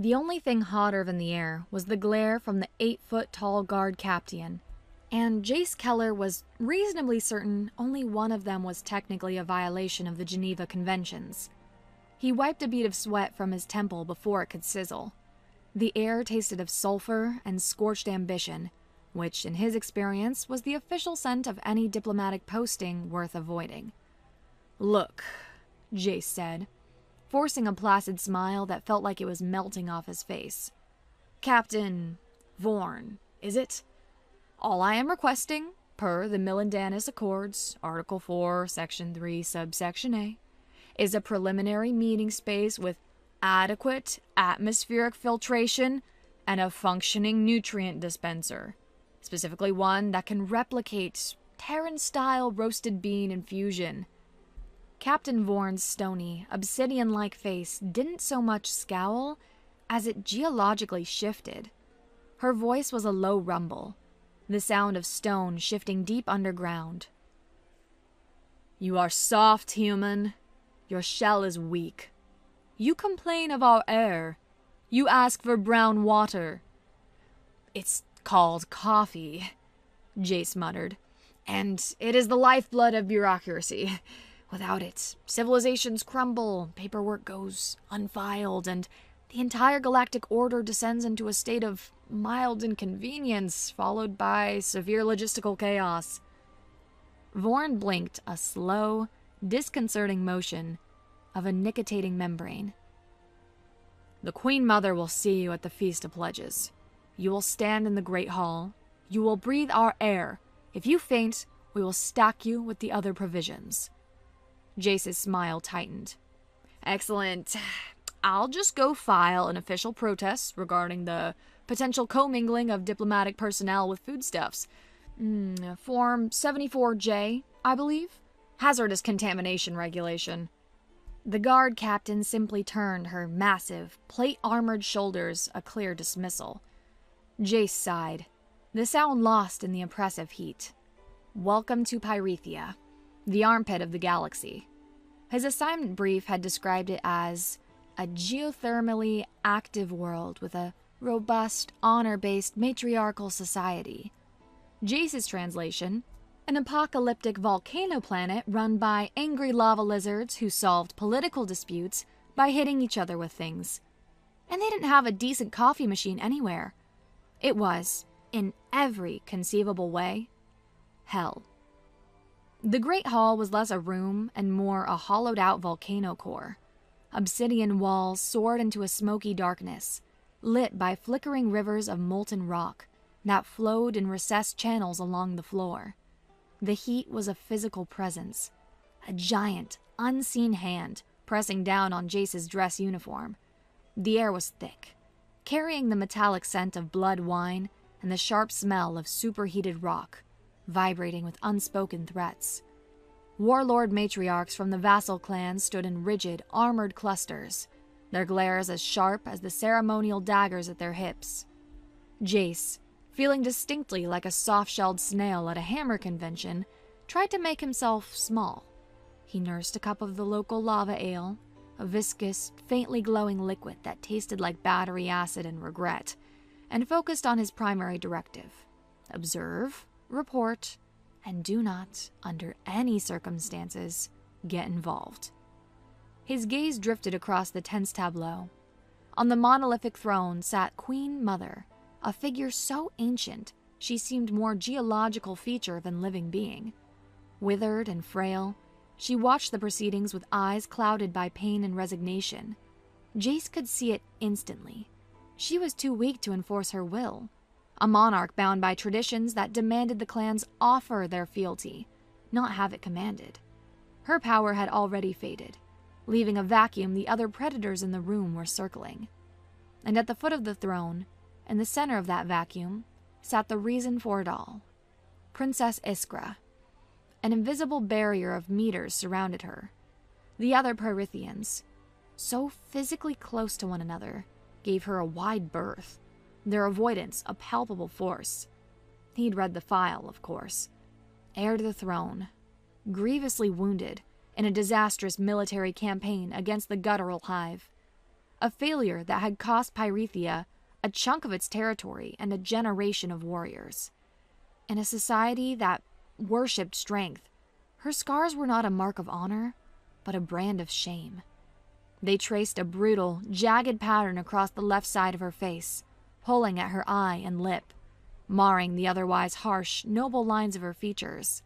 The only thing hotter than the air was the glare from the 8-foot-tall guard captain, and Jace Keller was reasonably certain only one of them was technically a violation of the Geneva Conventions. He wiped a bead of sweat from his temple before it could sizzle. The air tasted of sulfur and scorched ambition, which, in his experience, was the official scent of any diplomatic posting worth avoiding. "Look," Jace said, forcing a placid smile that felt like it was melting off his face. "Captain Vorn, is it? All I am requesting, per the Millendanus Accords, Article 4, Section 3, Subsection A, is a preliminary meeting space with adequate atmospheric filtration and a functioning nutrient dispenser, specifically one that can replicate Terran-style roasted bean infusion." Captain Vorn's stony, obsidian-like face didn't so much scowl as it geologically shifted. Her voice was a low rumble, the sound of stone shifting deep underground. "You are soft, human. Your shell is weak. You complain of our air. You ask for brown water." "It's called coffee," Jace muttered, "and it is the lifeblood of bureaucracy. Without it, civilizations crumble, paperwork goes unfiled, and the entire galactic order descends into a state of mild inconvenience, followed by severe logistical chaos." Vorn blinked a slow, disconcerting motion of a nicotinating membrane. "The Queen Mother will see you at the Feast of Pledges. You will stand in the Great Hall. You will breathe our air. If you faint, we will stack you with the other provisions." Jace's smile tightened. "Excellent. I'll just go file an official protest regarding the potential commingling of diplomatic personnel with foodstuffs. Form 74J, I believe. Hazardous contamination regulation." The guard captain simply turned her massive, plate-armored shoulders a clear dismissal. Jace sighed, the sound lost in the oppressive heat. Welcome to Pyrethia, the armpit of the galaxy. His assignment brief had described it as a geothermally active world with a robust, honor-based matriarchal society. Jace's translation, an apocalyptic volcano planet run by angry lava lizards who solved political disputes by hitting each other with things. And they didn't have a decent coffee machine anywhere. It was, in every conceivable way, hell. The Great Hall was less a room and more a hollowed-out volcano core. Obsidian walls soared into a smoky darkness, lit by flickering rivers of molten rock that flowed in recessed channels along the floor. The heat was a physical presence, a giant, unseen hand pressing down on Jace's dress uniform. The air was thick, carrying the metallic scent of blood wine and the sharp smell of superheated rock, vibrating with unspoken threats. Warlord matriarchs from the vassal clans stood in rigid, armored clusters, their glares as sharp as the ceremonial daggers at their hips. Jace, feeling distinctly like a soft-shelled snail at a hammer convention, tried to make himself small. He nursed a cup of the local lava ale, a viscous, faintly glowing liquid that tasted like battery acid and regret, and focused on his primary directive: observe, report, and do not, under any circumstances, get involved. His gaze drifted across the tense tableau. On the monolithic throne sat Queen Mother, a figure so ancient she seemed more geological feature than living being. Withered and frail, she watched the proceedings with eyes clouded by pain and resignation. Jace could see it instantly. She was too weak to enforce her will. A monarch bound by traditions that demanded the clans offer their fealty, not have it commanded. Her power had already faded, leaving a vacuum the other predators in the room were circling. And at the foot of the throne, in the center of that vacuum, sat the reason for it all: Princess Iskra. An invisible barrier of meters surrounded her. The other Pyrithians, so physically close to one another, gave her a wide berth, their avoidance a palpable force. He'd read the file, of course. Heir to the throne, grievously wounded in a disastrous military campaign against the guttural hive. a failure that had cost Pyrethia a chunk of its territory and a generation of warriors. In a society that worshipped strength, her scars were not a mark of honor, but a brand of shame. They traced a brutal, jagged pattern across the left side of her face, pulling at her eye and lip, marring the otherwise harsh, noble lines of her features.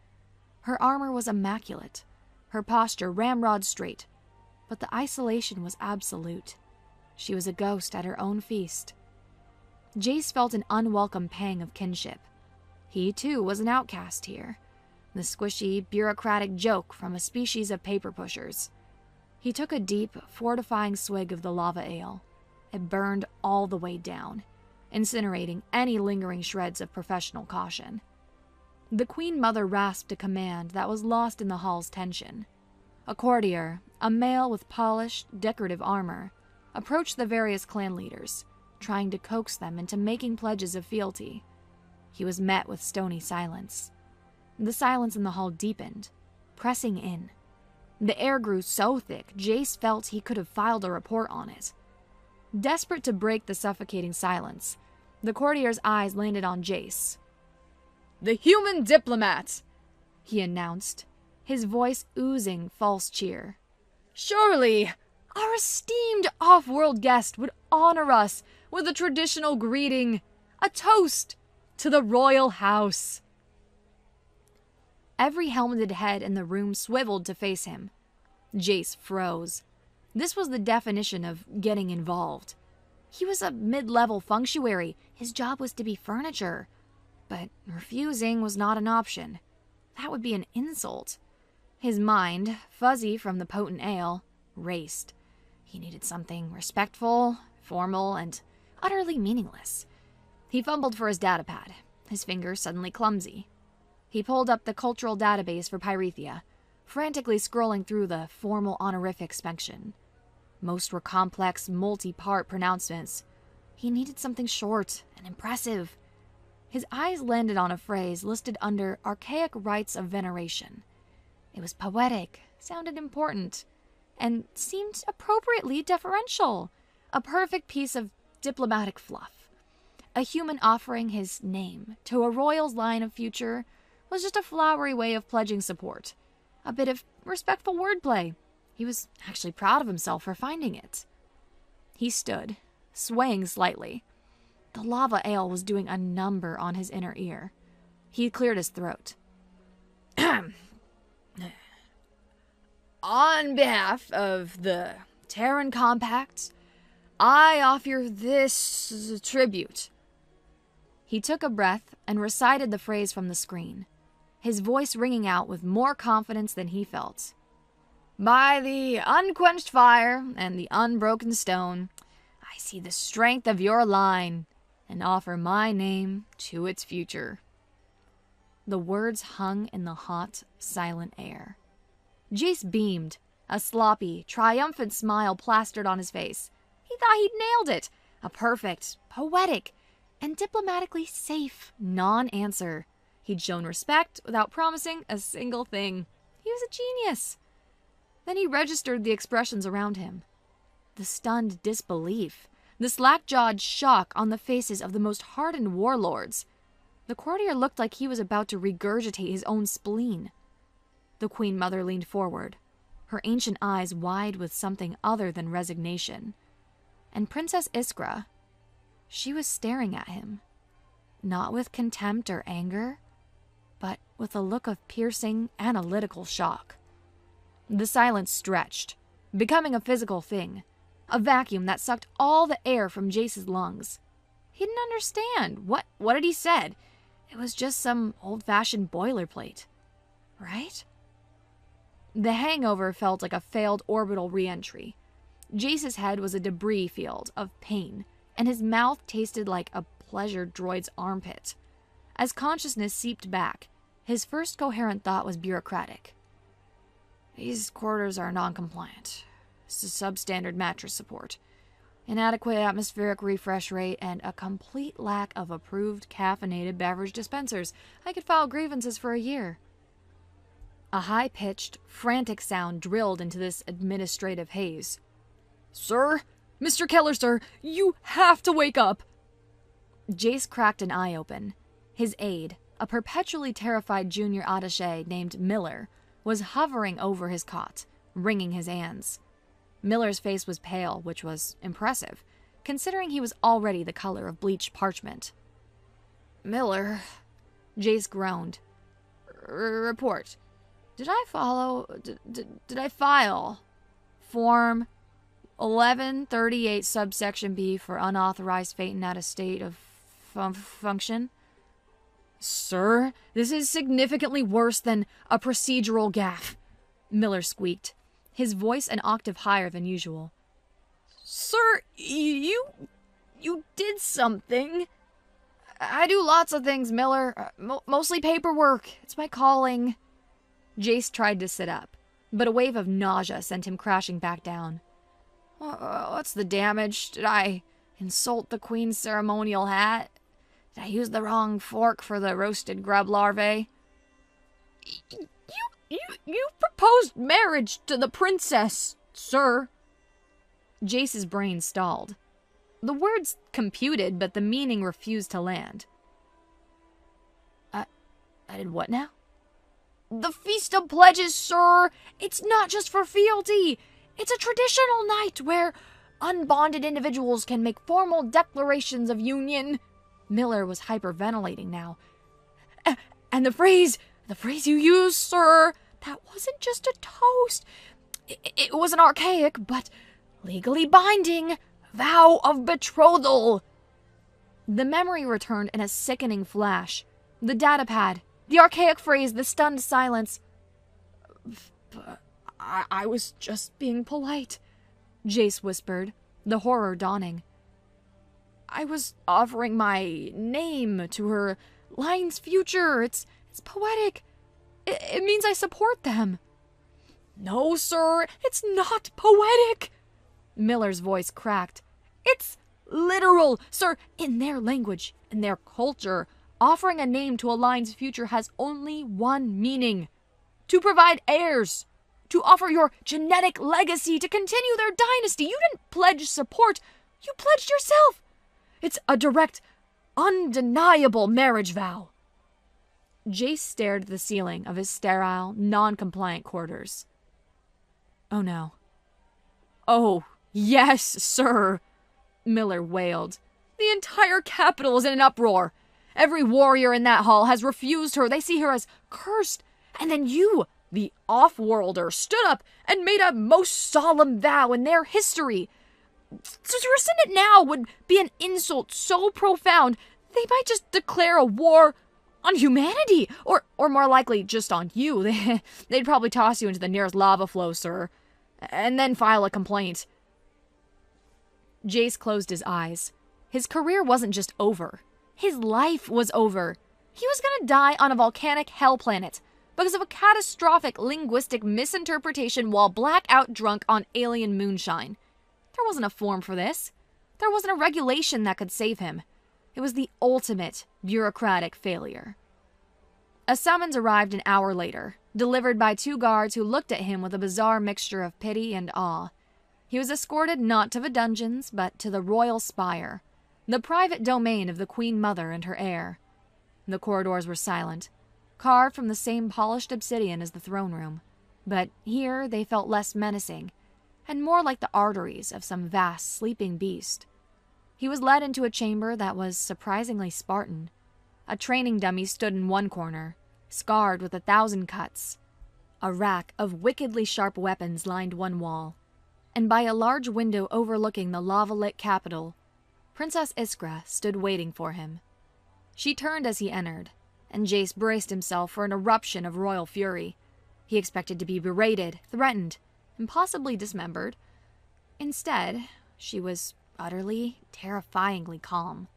Her armor was immaculate, her posture ramrod straight, but the isolation was absolute. She was a ghost at her own feast. Jace felt an unwelcome pang of kinship. He, too, was an outcast here, the squishy, bureaucratic joke from a species of paper pushers. He took a deep, fortifying swig of the lava ale. It burned all the way down, incinerating any lingering shreds of professional caution. The Queen Mother rasped a command that was lost in the hall's tension. A courtier, a male with polished, decorative armor, approached the various clan leaders, trying to coax them into making pledges of fealty. He was met with stony silence. The silence in the hall deepened, pressing in. The air grew so thick, Jace felt he could have filed a report on it. Desperate to break the suffocating silence, the courtier's eyes landed on Jace. "The human diplomat!" he announced, his voice oozing false cheer. "Surely, our esteemed off-world guest would honor us with a traditional greeting, a toast to the royal house." Every helmeted head in the room swiveled to face him. Jace froze. This was the definition of getting involved. He was a mid-level functionary. His job was to be furniture. But refusing was not an option. That would be an insult. His mind, fuzzy from the potent ale, raced. He needed something respectful, formal, and utterly meaningless. He fumbled for his datapad, his fingers suddenly clumsy. He pulled up the cultural database for Pyrethia, frantically scrolling through the formal honorifics section. Most were complex, multi-part pronouncements. He needed something short and impressive. His eyes landed on a phrase listed under archaic rites of veneration. It was poetic, sounded important, and seemed appropriately deferential. A perfect piece of diplomatic fluff. A human offering his name to a royal's line of future was just a flowery way of pledging support. A bit of respectful wordplay. He was actually proud of himself for finding it. He stood, swaying slightly. The lava ale was doing a number on his inner ear. He cleared his throat. "On behalf of the Terran Compact, I offer this tribute." He took a breath and recited the phrase from the screen, his voice ringing out with more confidence than he felt. "By the unquenched fire and the unbroken stone, I see the strength of your line and offer my name to its future." The words hung in the hot, silent air. Jace beamed, a sloppy, triumphant smile plastered on his face. He thought he'd nailed it. A perfect, poetic, and diplomatically safe non-answer. He'd shown respect without promising a single thing. He was a genius. Then he registered the expressions around him. The stunned disbelief, the slack-jawed shock on the faces of the most hardened warlords. The courtier looked like he was about to regurgitate his own spleen. The Queen Mother leaned forward, her ancient eyes wide with something other than resignation. And Princess Iskra, she was staring at him, not with contempt or anger, but with a look of piercing, analytical shock. The silence stretched, becoming a physical thing, a vacuum that sucked all the air from Jace's lungs. He didn't understand. What had he said? It was just some old-fashioned boilerplate, right? The hangover felt like a failed orbital re-entry. Jace's head was a debris field of pain, and his mouth tasted like a pleasure droid's armpit. As consciousness seeped back, his first coherent thought was bureaucratic. "These quarters are non-compliant. This is substandard mattress support, inadequate atmospheric refresh rate, and a complete lack of approved caffeinated beverage dispensers. I could file grievances for a year." A high-pitched, frantic sound drilled into this administrative haze. "Sir, Mr. Keller, sir, you have to wake up! Jace cracked an eye open. His aide, a perpetually terrified junior attaché named Miller, was hovering over his cot, wringing his hands. Miller's face was pale, which was impressive, considering he was already the color of bleached parchment. Miller, Jace groaned. Report. Did I file Form 1138 subsection B for unauthorized fainting at a state of function? Sir, this is significantly worse than a procedural gaffe, Miller squeaked, his voice an octave higher than usual. Sir, you did something. I do lots of things, Miller. Mostly paperwork. It's my calling. Jace tried to sit up, but a wave of nausea sent him crashing back down. What's the damage? Did I insult the Queen's ceremonial hat? Did I use the wrong fork for the roasted grub larvae? You proposed marriage to the princess, sir. Jace's brain stalled. The words computed, but the meaning refused to land. I did what now? The Feast of Pledges, sir! It's not just for fealty! It's a traditional night where unbonded individuals can make formal declarations of union. Miller was hyperventilating now. And the phrase you used, sir, that wasn't just a toast. It was an archaic, but legally binding vow of betrothal. The memory returned in a sickening flash. The datapad, the archaic phrase, the stunned silence. I was just being polite, Jace whispered, the horror dawning. I was offering my name to her line's future. It's poetic. It means I support them. No, sir, it's not poetic. Miller's voice cracked. It's literal, sir. In their language, in their culture, offering a name to a line's future has only one meaning. To provide heirs. To offer your genetic legacy to continue their dynasty. You didn't pledge support. You pledged yourself. It's a direct, undeniable marriage vow. Jace stared at the ceiling of his sterile, non-compliant quarters. Oh no. Oh, yes, sir, Miller wailed. The entire capital is in an uproar. Every warrior in that hall has refused her. They see her as cursed. And then you, the off-worlder, stood up and made a most solemn vow in their history. To rescind it now would be an insult so profound they might just declare a war on humanity, or more likely just on you. They'd probably toss you into the nearest lava flow, sir, and then file a complaint. Jace closed his eyes. His career wasn't just over. His life was over. He was gonna die on a volcanic hell planet because of a catastrophic linguistic misinterpretation while blackout drunk on alien moonshine. There wasn't a form for this. There wasn't a regulation that could save him. It was the ultimate bureaucratic failure. A summons arrived an hour later, delivered by two guards who looked at him with a bizarre mixture of pity and awe. He was escorted not to the dungeons, but to the royal spire, the private domain of the Queen Mother and her heir. The corridors were silent, carved from the same polished obsidian as the throne room, but here they felt less menacing, and more like the arteries of some vast sleeping beast. He was led into a chamber that was surprisingly Spartan. A training dummy stood in one corner, scarred with 1,000 cuts. A rack of wickedly sharp weapons lined one wall, and by a large window overlooking the lava-lit capital, Princess Iskra stood waiting for him. She turned as he entered, and Jace braced himself for an eruption of royal fury. He expected to be berated, threatened, and possibly dismembered. Instead, she was utterly, terrifyingly calm.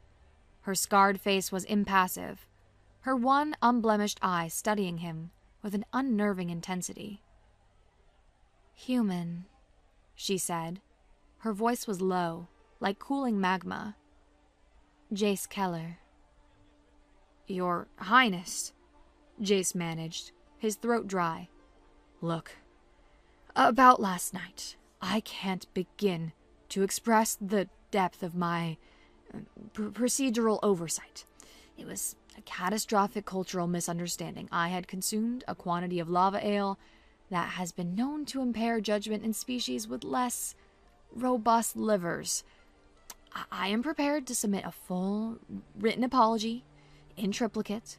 Her scarred face was impassive, her one unblemished eye studying him with an unnerving intensity. "Human," she said. Her voice was low, like cooling magma. "Jace Keller." "Your Highness," Jace managed, his throat dry. "Look, about last night, I can't begin to express the depth of my procedural oversight. It was a catastrophic cultural misunderstanding. I had consumed a quantity of lava ale that has been known to impair judgment in species with less robust livers. I am prepared to submit a full written apology in triplicate.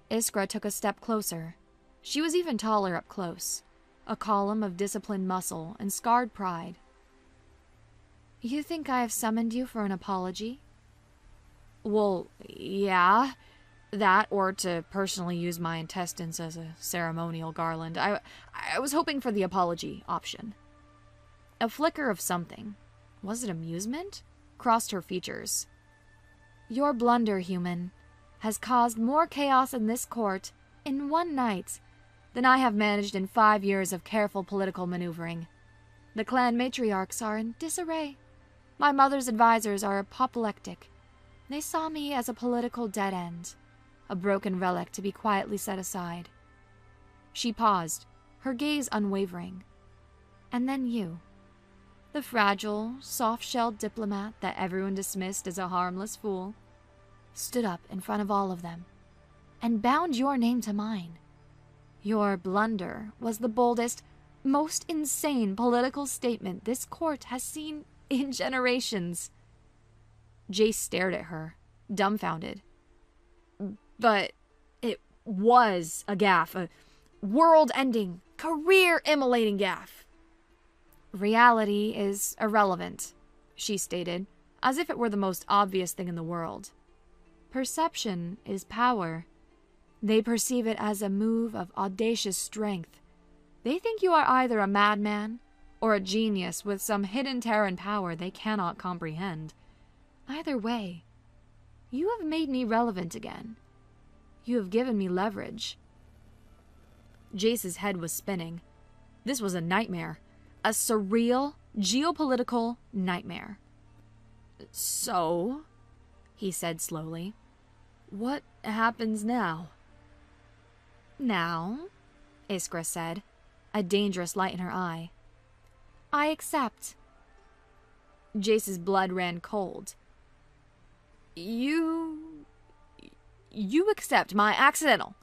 Iskra took a step closer. She was even taller up close, a column of disciplined muscle and scarred pride. You think I have summoned you for an apology? Well, yeah. That, or to personally use my intestines as a ceremonial garland. I was hoping for the apology option. A flicker of something, was it amusement, crossed her features. Your blunder, human, has caused more chaos in this court in one night than I have managed in 5 years of careful political maneuvering. The clan matriarchs are in disarray. My mother's advisors are apoplectic. They saw me as a political dead end, a broken relic to be quietly set aside. She paused, her gaze unwavering. And then you, the fragile, soft-shelled diplomat that everyone dismissed as a harmless fool, stood up in front of all of them and bound your name to mine. Your blunder was the boldest, most insane political statement this court has seen in generations. Jace stared at her, dumbfounded. But it was a gaffe, a world-ending, career-immolating gaffe. Reality is irrelevant, she stated, as if it were the most obvious thing in the world. Perception is power. They perceive it as a move of audacious strength. They think you are either a madman or a genius with some hidden Terran power they cannot comprehend. Either way, you have made me relevant again. You have given me leverage. Jace's head was spinning. This was a nightmare. A surreal, geopolitical nightmare. So, he said slowly, what happens now? Now, Iskra said, a dangerous light in her eye. I accept. Jace's blood ran cold. You accept my accidental,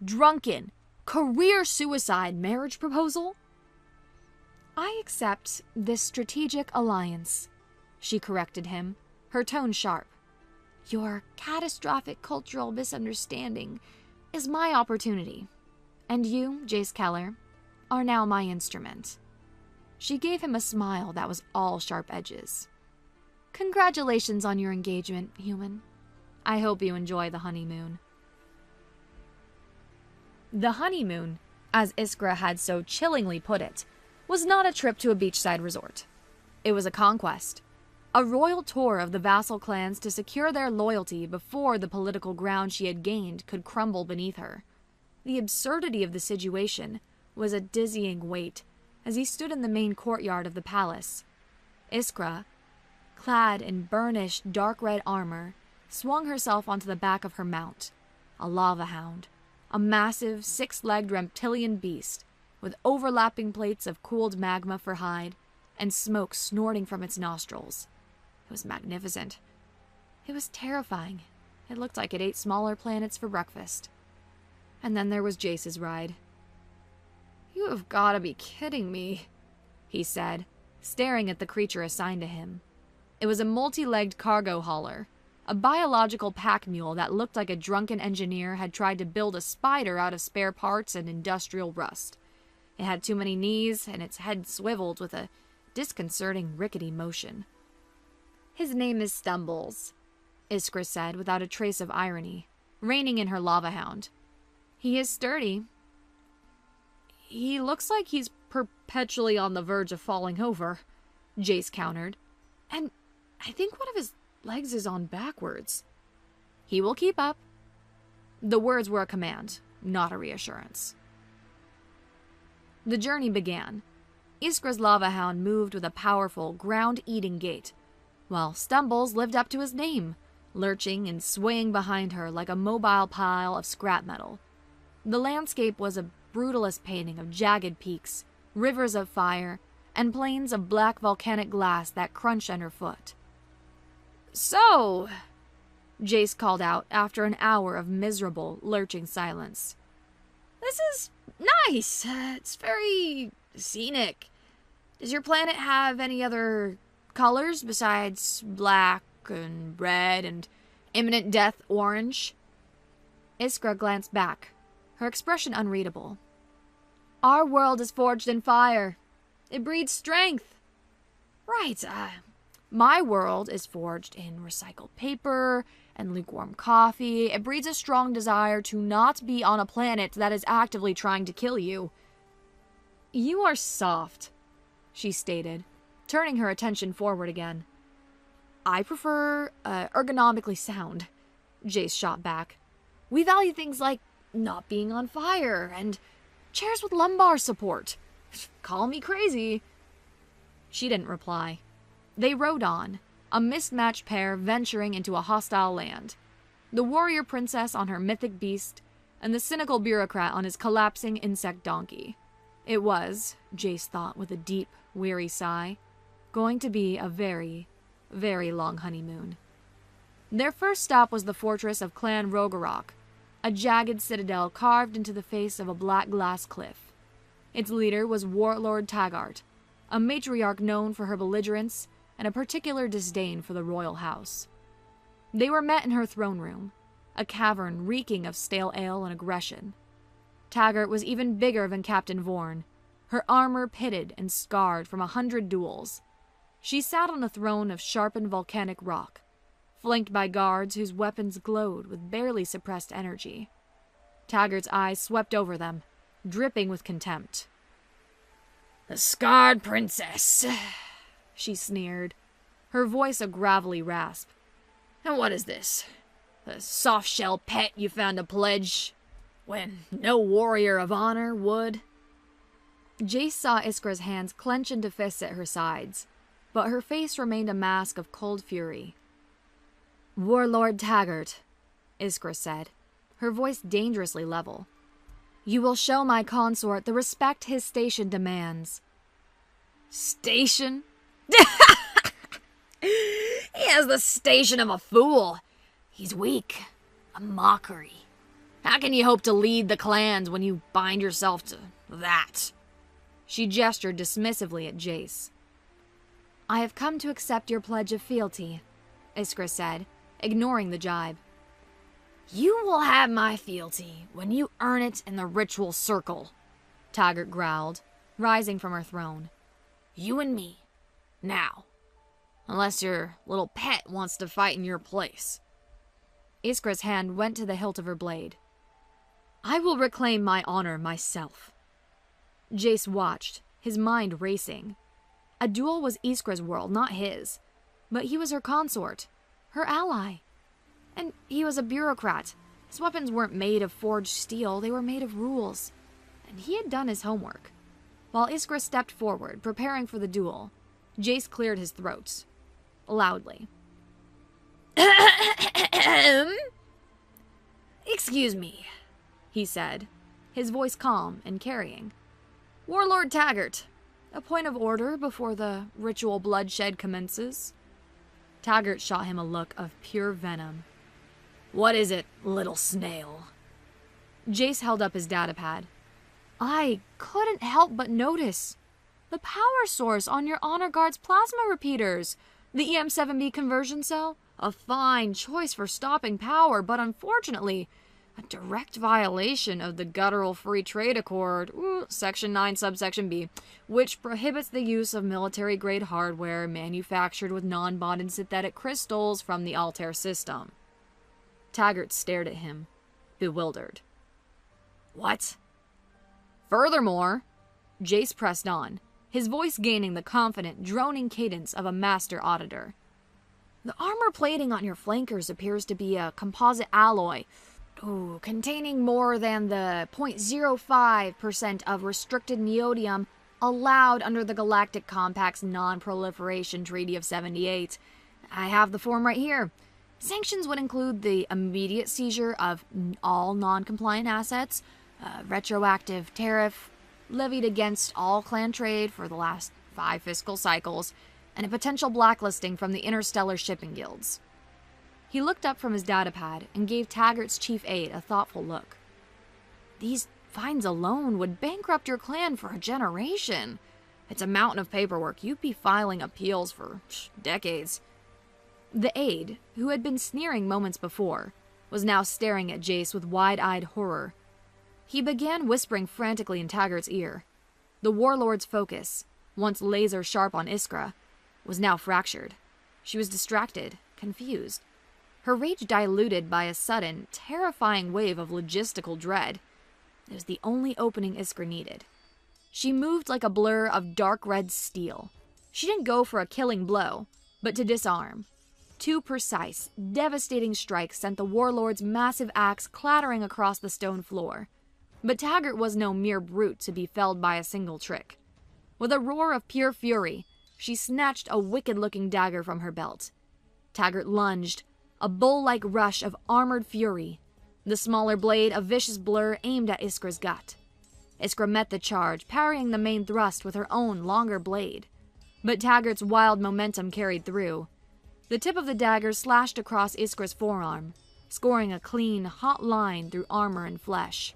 drunken, career-suicide marriage proposal? I accept this strategic alliance, she corrected him, her tone sharp. Your catastrophic cultural misunderstanding is my opportunity, and you, Jace Keller, are now my instrument. She gave him a smile that was all sharp edges. Congratulations on your engagement, human. I hope you enjoy the honeymoon. The honeymoon, as Iskra had so chillingly put it, was not a trip to a beachside resort. It was a conquest, a royal tour of the vassal clans to secure their loyalty before the political ground she had gained could crumble beneath her. The absurdity of the situation was a dizzying weight as he stood in the main courtyard of the palace. Iskra, clad in burnished dark red armor, swung herself onto the back of her mount, a lava hound, a massive 6-legged reptilian beast with overlapping plates of cooled magma for hide and smoke snorting from its nostrils. It was magnificent. It was terrifying. It looked like it ate smaller planets for breakfast. And then there was Jace's ride. You have got to be kidding me, he said, staring at the creature assigned to him. It was a multi-legged cargo hauler, a biological pack mule that looked like a drunken engineer had tried to build a spider out of spare parts and industrial rust. It had too many knees, and its head swiveled with a disconcerting, rickety motion. His name is Stumbles, Iskra said without a trace of irony, reining in her lava hound. He is sturdy. He looks like he's perpetually on the verge of falling over, Jace countered. And I think one of his legs is on backwards. He will keep up. The words were a command, not a reassurance. The journey began. Iskra's lava hound moved with a powerful, ground-eating gait, while Stumbles lived up to his name, lurching and swaying behind her like a mobile pile of scrap metal. The landscape was a brutalist painting of jagged peaks, rivers of fire, and planes of black volcanic glass that crunched underfoot. "So," Jace called out after an hour of miserable, lurching silence. "This is nice. It's very scenic. Does your planet have any other colors besides black and red and imminent death orange?" Iskra glanced back, her expression unreadable. "Our world is forged in fire. It breeds strength." "Right, my world is forged in recycled paper and lukewarm coffee. It breeds a strong desire to not be on a planet that is actively trying to kill you." "You are soft," she stated, turning her attention forward again. "I prefer ergonomically sound," Jace shot back. "We value things like not being on fire and chairs with lumbar support. Call me crazy." She didn't reply. They rode on, a mismatched pair venturing into a hostile land. The warrior princess on her mythic beast, and the cynical bureaucrat on his collapsing insect donkey. It was, Jace thought with a deep, weary sigh, going to be a very, very long honeymoon. Their first stop was the fortress of Clan Rogorok, a jagged citadel carved into the face of a black glass cliff. Its leader was Warlord Taggart, a matriarch known for her belligerence and a particular disdain for the royal house. They were met in her throne room, a cavern reeking of stale ale and aggression. Taggart was even bigger than Captain Vorn, her armor pitted and scarred from 100 duels. She sat on a throne of sharpened volcanic rock, flanked by guards whose weapons glowed with barely suppressed energy. Taggart's eyes swept over them, dripping with contempt. "The scarred princess," she sneered, her voice a gravelly rasp. "And what is this? A soft-shell pet you found to pledge when no warrior of honor would?" Jace saw Iskra's hands clench into fists at her sides, but her face remained a mask of cold fury. "Warlord Taggart," Iskra said, her voice dangerously level. "You will show my consort the respect his station demands." "Station? He has the station of a fool. He's weak, a mockery. How can you hope to lead the clans when you bind yourself to that?" She gestured dismissively at Jace. "I have come to accept your pledge of fealty," Iskra said, ignoring the jibe. "You will have my fealty when you earn it in the ritual circle," Taggart growled, rising from her throne. "You and me. Now. Unless your little pet wants to fight in your place." Iskra's hand went to the hilt of her blade. "I will reclaim my honor myself." Jace watched, his mind racing. A duel was Iskra's world, not his. But he was her consort, her ally. And he was a bureaucrat. His weapons weren't made of forged steel, they were made of rules. And he had done his homework. While Iskra stepped forward, preparing for the duel, Jace cleared his throat. Loudly. "Excuse me," he said, his voice calm and carrying. "Warlord Taggart, a point of order before the ritual bloodshed commences." Taggart shot him a look of pure venom. "What is it, little snail?" Jace held up his datapad. "I couldn't help but notice the power source on your Honor Guard's plasma repeaters. The EM7B conversion cell, a fine choice for stopping power, but unfortunately, a direct violation of the Guttural Free Trade Accord, Section 9, Subsection B, which prohibits the use of military-grade hardware manufactured with non-bonded synthetic crystals from the Altair system." Taggart stared at him, bewildered. "What?" "Furthermore," Jace pressed on, his voice gaining the confident, droning cadence of a master auditor, "the armor plating on your flankers appears to be a composite alloy, containing more than the 0.05% of restricted neodymium allowed under the Galactic Compact's Non-Proliferation Treaty of 78. I have the form right here. Sanctions would include the immediate seizure of all non-compliant assets, retroactive tariff levied against all clan trade for the last 5 fiscal cycles, and a potential blacklisting from the interstellar shipping guilds. He looked up from his datapad and gave Taggart's chief aide a thoughtful look. These fines alone would bankrupt your clan for a generation. It's a mountain of paperwork. You'd be filing appeals for decades. The aide, who had been sneering moments before, was now staring at Jace with wide-eyed horror. He began whispering frantically in Taggart's ear. The warlord's focus, once laser-sharp on Iskra, was now fractured. She was distracted, confused. Her rage diluted by a sudden, terrifying wave of logistical dread. It was the only opening Iskra needed. She moved like a blur of dark red steel. She didn't go for a killing blow, but to disarm. 2 precise, devastating strikes sent the warlord's massive axe clattering across the stone floor. But Taggart was no mere brute to be felled by a single trick. With a roar of pure fury, she snatched a wicked-looking dagger from her belt. Taggart lunged, a bull-like rush of armored fury. The smaller blade, a vicious blur, aimed at Iskra's gut. Iskra met the charge, parrying the main thrust with her own longer blade. But Taggart's wild momentum carried through. The tip of the dagger slashed across Iskra's forearm, scoring a clean, hot line through armor and flesh.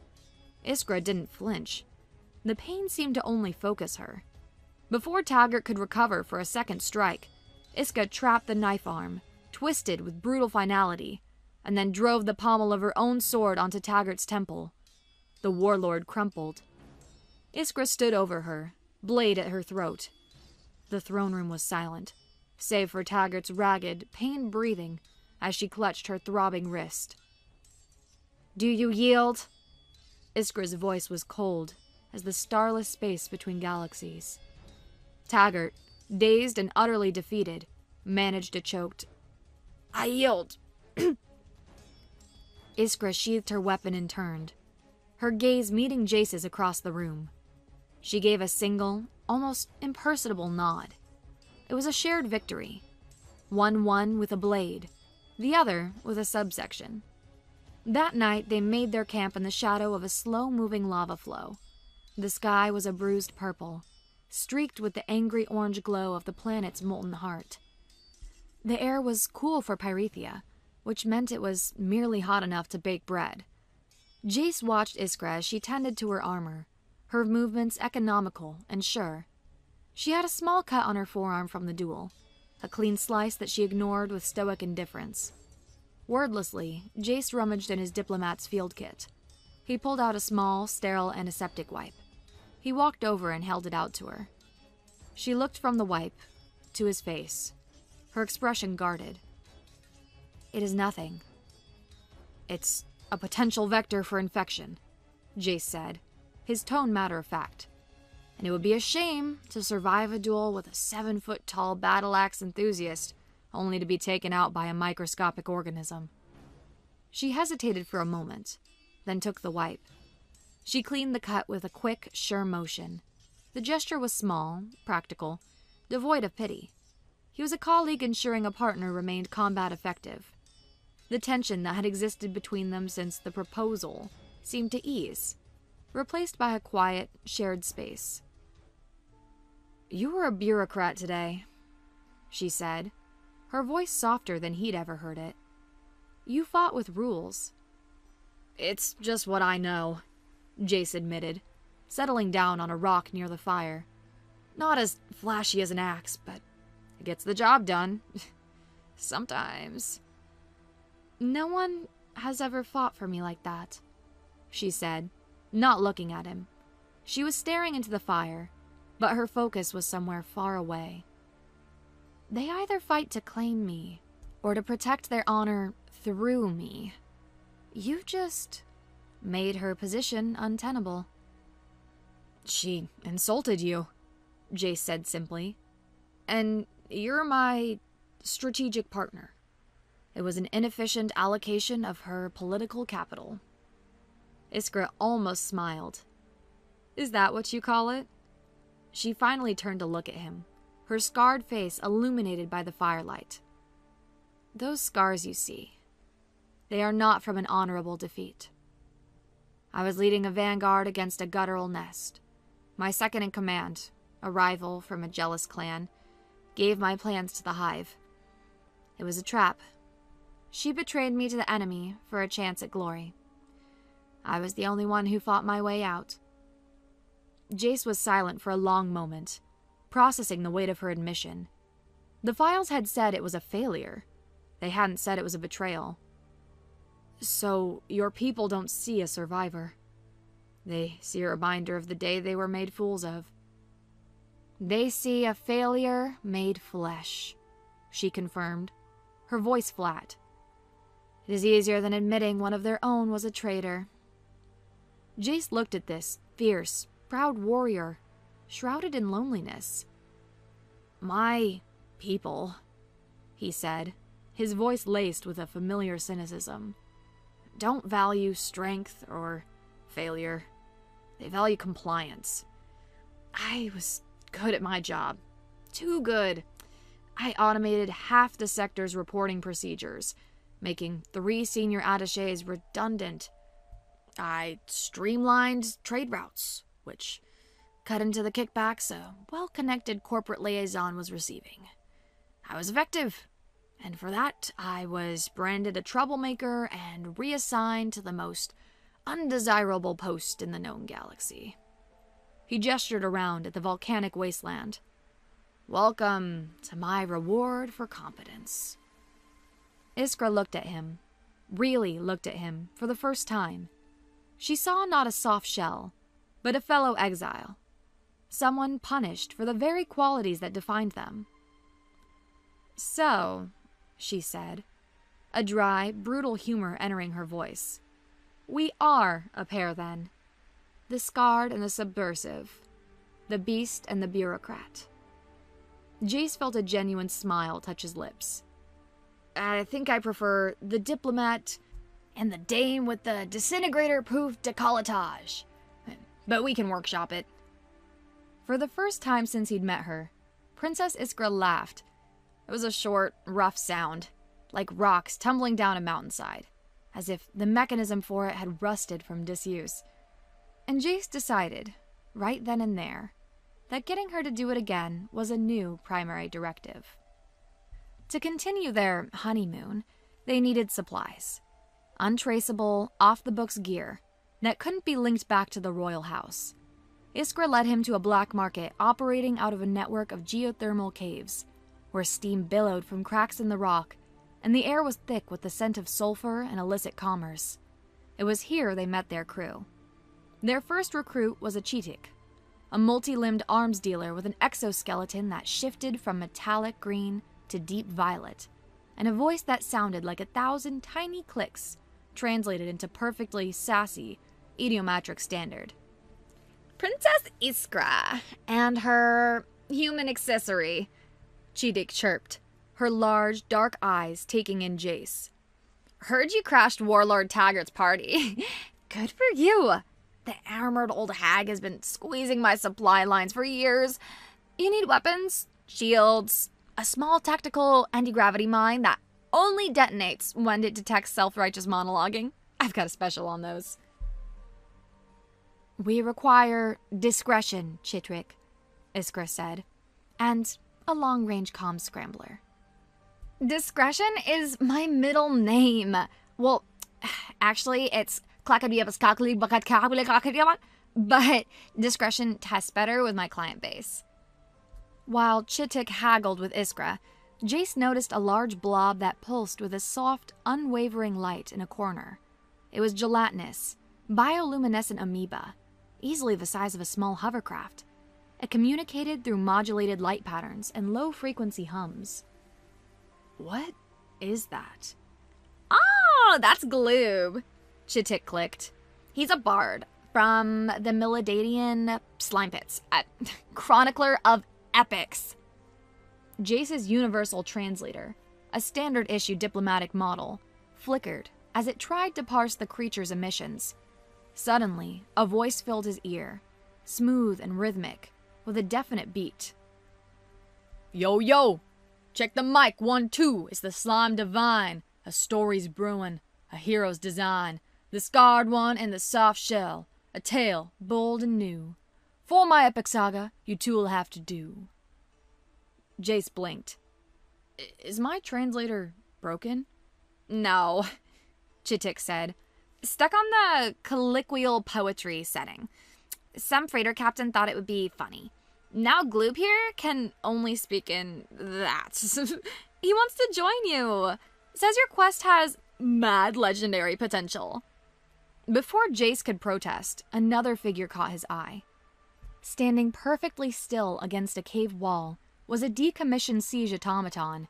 Iskra didn't flinch. The pain seemed to only focus her. Before Taggart could recover for a second strike, Iskra trapped the knife arm, twisted with brutal finality, and then drove the pommel of her own sword onto Taggart's temple. The warlord crumpled. Iskra stood over her, blade at her throat. The throne room was silent, save for Taggart's ragged, pained breathing as she clutched her throbbing wrist. "Do you yield?" Iskra's voice was cold as the starless space between galaxies. Taggart, dazed and utterly defeated, managed a choked, "I yield." Iskra sheathed her weapon and turned, her gaze meeting Jace's across the room. She gave a single, almost impersonable nod. It was a shared victory. One won with a blade, the other with a subsection. That night, they made their camp in the shadow of a slow-moving lava flow. The sky was a bruised purple, streaked with the angry orange glow of the planet's molten heart. The air was cool for Pyrethia, which meant it was merely hot enough to bake bread. Jace watched Iskra as she tended to her armor, her movements economical and sure. She had a small cut on her forearm from the duel, a clean slice that she ignored with stoic indifference. Wordlessly, Jace rummaged in his diplomat's field kit. He pulled out a small, sterile antiseptic wipe. He walked over and held it out to her. She looked from the wipe to his face, her expression guarded. "It is nothing." "It's a potential vector for infection," Jace said, his tone matter-of-fact. "And it would be a shame to survive a duel with a 7-foot-tall battle-axe enthusiast, only to be taken out by a microscopic organism." She hesitated for a moment, then took the wipe. She cleaned the cut with a quick, sure motion. The gesture was small, practical, devoid of pity. He was a colleague ensuring a partner remained combat effective. The tension that had existed between them since the proposal seemed to ease, replaced by a quiet, shared space. "You were a bureaucrat today," she said, her voice softer than he'd ever heard it. "You fought with rules." "It's just what I know," Jace admitted, settling down on a rock near the fire. "Not as flashy as an axe, but it gets the job done. Sometimes." "No one has ever fought for me like that," she said, not looking at him. She was staring into the fire, but her focus was somewhere far away. "They either fight to claim me, or to protect their honor through me. You just made her position untenable." "She insulted you," Jace said simply. "And you're my strategic partner. It was an inefficient allocation of her political capital." Iskra almost smiled. "Is that what you call it?" She finally turned to look at him, her scarred face illuminated by the firelight. "Those scars you see, they are not from an honorable defeat. I was leading a vanguard against a guttural nest. My second in command, a rival from a jealous clan, gave my plans to the Hive. It was a trap. She betrayed me to the enemy for a chance at glory. I was the only one who fought my way out. Jace was silent for a long moment, processing the weight of her admission. The files had said it was a failure. They hadn't said it was a betrayal. So, your people don't see a survivor. They see a reminder of the day they were made fools of. They see a failure made flesh, she confirmed, her voice flat. It is easier than admitting one of their own was a traitor. Jace looked at this fierce, proud warrior, shrouded in loneliness. My people, he said, his voice laced with a familiar cynicism, don't value strength or failure. They value compliance. I was good at my job. Too good. I automated half the sector's reporting procedures, making 3 senior attachés redundant. I streamlined trade routes, which cut into the kickbacks a well-connected corporate liaison was receiving. I was effective, and for that I was branded a troublemaker and reassigned to the most undesirable post in the known galaxy. He gestured around at the volcanic wasteland. Welcome to my reward for competence. Iskra looked at him, really looked at him for the first time. She saw not a soft shell, but a fellow exile, someone punished for the very qualities that defined them. So, she said, a dry, brutal humor entering her voice. We are a pair, then. The scarred and the subversive. The beast and the bureaucrat. Jace felt a genuine smile touch his lips. I think I prefer the diplomat and the dame with the disintegrator-proof décolletage. But we can workshop it. For the first time since he'd met her, Princess Iskra laughed. It was a short, rough sound, like rocks tumbling down a mountainside, as if the mechanism for it had rusted from disuse. And Jace decided, right then and there, that getting her to do it again was a new primary directive. To continue their honeymoon, they needed supplies. Untraceable, off-the-books gear that couldn't be linked back to the royal house. Iskra led him to a black market operating out of a network of geothermal caves, where steam billowed from cracks in the rock, and the air was thick with the scent of sulfur and illicit commerce. It was here they met their crew. Their first recruit was a Cheetic, a multi-limbed arms dealer with an exoskeleton that shifted from metallic green to deep violet, and a voice that sounded like 1,000 tiny clicks translated into perfectly sassy, idiomatic standard. Princess Iskra and her human accessory, Cheetic chirped, her large, dark eyes taking in Jace. Heard you crashed Warlord Taggart's party. Good for you. The armored old hag has been squeezing my supply lines for years. You need weapons, shields, a small tactical anti-gravity mine that only detonates when it detects self-righteous monologuing. I've got a special on those. We require discretion, Chitwick, Iskra said, and a long-range comm scrambler. Discretion is my middle name. Well, actually, it's but discretion tests better with my client base. While Chitwick haggled with Iskra, Jace noticed a large blob that pulsed with a soft, unwavering light in a corner. It was gelatinous, bioluminescent amoeba, easily the size of a small hovercraft. It communicated through modulated light patterns and low-frequency hums. What is that? Oh, that's Gloob, Chitwick clicked. He's a bard from the Milladadian Slime Pits, chronicler of epics. Jace's universal translator, a standard-issue diplomatic model, flickered as it tried to parse the creature's emissions. Suddenly, a voice filled his ear, smooth and rhythmic, with a definite beat. Yo, yo! Check the mic, 1-2, it's the slime divine. A story's brewing, a hero's design. The scarred one and the soft shell, a tale bold and new. For my epic saga, you two'll have to do. Jace blinked. Is my translator broken? No, Chittick said. Stuck on the colloquial poetry setting. Some freighter captain thought it would be funny. Now Gloob here can only speak in that. He wants to join you. Says your quest has mad legendary potential. Before Jace could protest, another figure caught his eye. Standing perfectly still against a cave wall was a decommissioned siege automaton.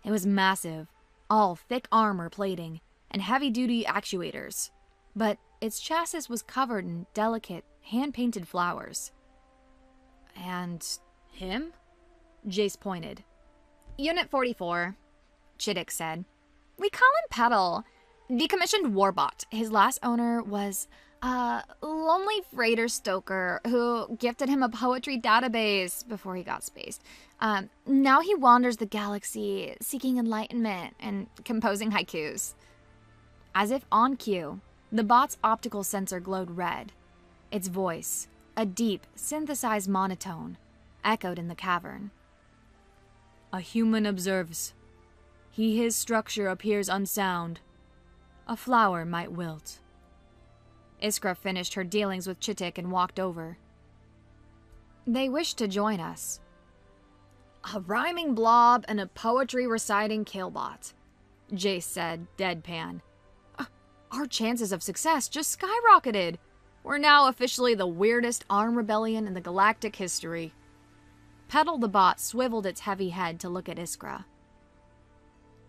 It was massive, all thick armor plating and heavy-duty actuators, but its chassis was covered in delicate, hand-painted flowers. And him? Jace pointed. Unit 44, Chittick said. We call him Petal. Decommissioned warbot. His last owner was a lonely freighter stoker who gifted him a poetry database before he got spaced. Now he wanders the galaxy, seeking enlightenment and composing haikus. As if on cue, the bot's optical sensor glowed red. Its voice, a deep, synthesized monotone, echoed in the cavern. A human observes. His structure appears unsound. A flower might wilt. Iskra finished her dealings with Chittick and walked over. They wished to join us. A rhyming blob and a poetry-reciting killbot, Jace said, deadpan. Our chances of success just skyrocketed. We're now officially the weirdest armed rebellion in the galactic history. Petal the bot swiveled its heavy head to look at Iskra.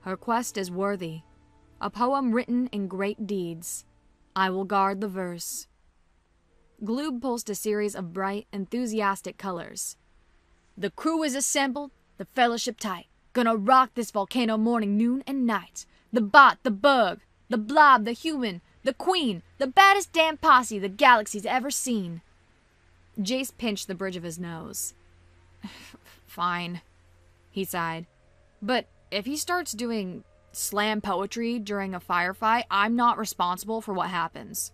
Her quest is worthy. A poem written in great deeds. I will guard the verse. Gloob pulsed a series of bright, enthusiastic colors. The crew is assembled, the fellowship tight. Gonna rock this volcano morning, noon, and night. The bot, the bug, the blob, the human, the queen, the baddest damn posse the galaxy's ever seen. Jace pinched the bridge of his nose. Fine, he sighed. But if he starts doing slam poetry during a firefight, I'm not responsible for what happens.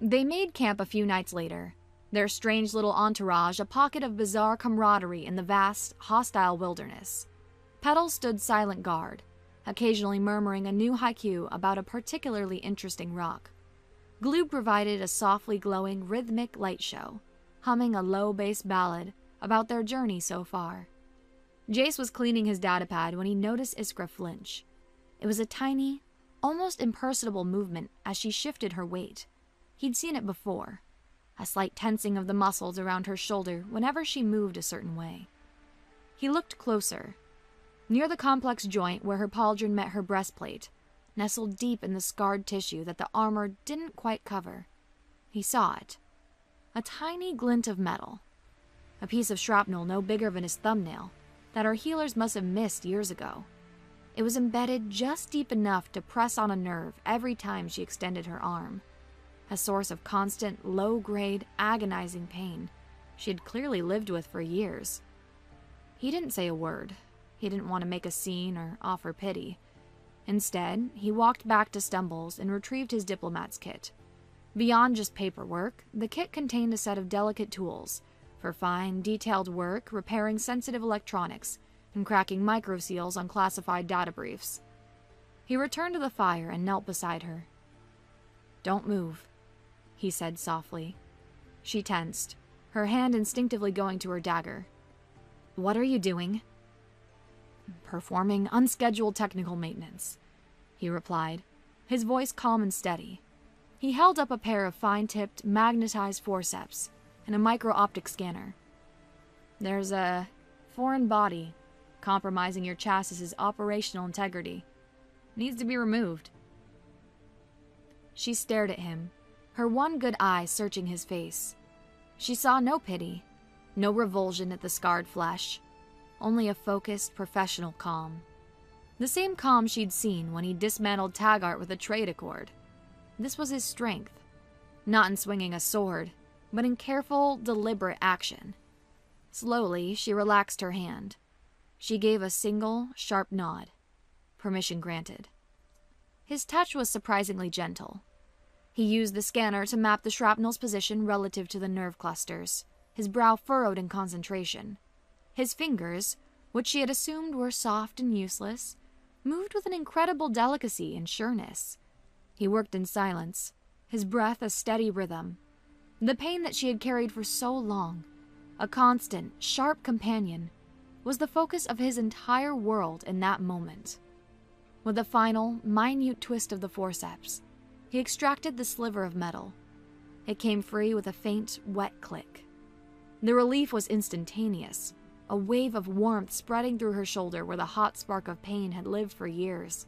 They made camp a few nights later, their strange little entourage a pocket of bizarre camaraderie in the vast, hostile wilderness. Petal stood silent guard, occasionally murmuring a new haiku about a particularly interesting rock. Gloob provided a softly glowing rhythmic light show, humming a low-bass ballad about their journey so far. Jace was cleaning his datapad when he noticed Iskra flinch. It was a tiny, almost impersonable movement as she shifted her weight. He'd seen it before, a slight tensing of the muscles around her shoulder whenever she moved a certain way. He looked closer. Near the complex joint where her pauldron met her breastplate, nestled deep in the scarred tissue that the armor didn't quite cover, he saw it. A tiny glint of metal. A piece of shrapnel no bigger than his thumbnail, that our healers must have missed years ago. It was embedded just deep enough to press on a nerve every time she extended her arm. A source of constant, low-grade, agonizing pain she had clearly lived with for years. He didn't say a word. He didn't want to make a scene or offer pity. Instead, he walked back to Stumbles and retrieved his diplomat's kit. Beyond just paperwork, the kit contained a set of delicate tools for fine, detailed work repairing sensitive electronics and cracking microseals on classified data briefs. He returned to the fire and knelt beside her. "Don't move," he said softly. She tensed, her hand instinctively going to her dagger. "What are you doing?" "Performing unscheduled technical maintenance," he replied, his voice calm and steady. He held up a pair of fine-tipped, magnetized forceps and a micro-optic scanner. "There's a foreign body compromising your chassis's operational integrity. Needs to be removed." She stared at him, her one good eye searching his face. She saw no pity, no revulsion at the scarred flesh, only a focused, professional calm. The same calm she'd seen when he dismantled Taggart with a trade accord. This was his strength, not in swinging a sword, but in careful, deliberate action. Slowly, she relaxed her hand. She gave a single, sharp nod. Permission granted. His touch was surprisingly gentle. He used the scanner to map the shrapnel's position relative to the nerve clusters, his brow furrowed in concentration. His fingers, which she had assumed were soft and useless, moved with an incredible delicacy and sureness. He worked in silence, his breath a steady rhythm. The pain that she had carried for so long, a constant, sharp companion, was the focus of his entire world in that moment. With a final, minute twist of the forceps, he extracted the sliver of metal. It came free with a faint, wet click. The relief was instantaneous, a wave of warmth spreading through her shoulder where the hot spark of pain had lived for years.